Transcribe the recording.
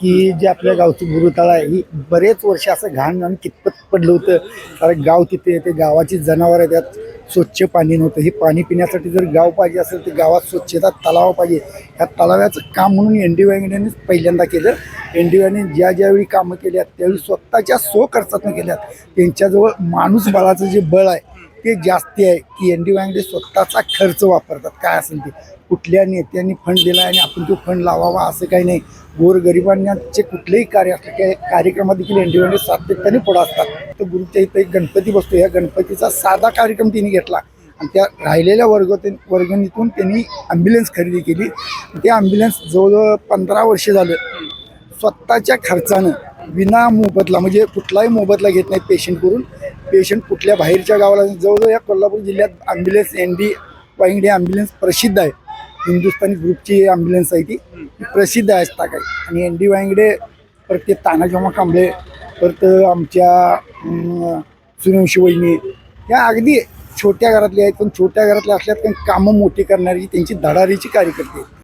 की जे आपल्या गावची गुरुतळा आहे ही बरेच वर्ष असं घाण आणि कितपत पडलं होतं. कारण गाव तिथे ते गावाची जनावरं आहेत, त्यात स्वच्छ पाणी नव्हतं. हे पाणी पिण्यासाठी जर गाव पाहिजे असेल तर गावात स्वच्छता तलाव पाहिजे. ह्या तलावाचं काम म्हणून एन.डी. वांगड्यांनीच पहिल्यांदा केलं. एन.डी. वांगड्यांनी ज्यावेळी कामं केल्यात त्यावेळी स्वतःच्या स्वखर्चातून केल्यात. त्यांच्याजवळ माणूस बळाचं जे बळ आहे ते जास्ती आहे की एन.डी. वांगडे स्वतःचा खर्च वापरतात. काय असेल ते कुठल्या नेत्यांनी फंड दिला आणि आपण तो फंड लावावा असं काही नाही. गोरगरिबांचे कुठलेही कार्य असले त्या कार्यक्रमात देखील एन.डी. वांगडे सातत्याने पुढे असतात. तर गुरुच्या इथं एक गणपती बसतो. या गणपतीचा साधा कार्यक्रम त्यांनी घेतला आणि त्या राहिलेल्या वर्गणीतून त्यांनी ॲम्ब्युलन्स खरेदी केली. त्या ॲम्ब्युलन्स जवळजवळ 15 वर्ष झालं स्वतःच्या खर्चानं विना मोबदला, म्हणजे कुठलाही मोबदला घेत नाहीत पेशंट करून. पेशंट कुठल्या बाहेरच्या गावाला जवळजवळ या कोल्हापूर जिल्ह्यात ॲम्ब्युलन्स एन.डी. वांगडे ॲम्ब्युलन्स प्रसिद्ध आहे. हिंदुस्थानी ग्रुपची ॲम्ब्युलन्स आहे ती प्रसिद्ध आहे काय. आणि एन.डी. वांगडे परत ते तानाजीमा कांबळे, परत आमच्या सूर्यवंशी वहिनी या अगदी छोट्या घरातल्या आहेत, पण छोट्या घरातल्या असल्यात पण कामं मोठी करणारी त्यांची धडाडीची कार्यकर्ते आहेत.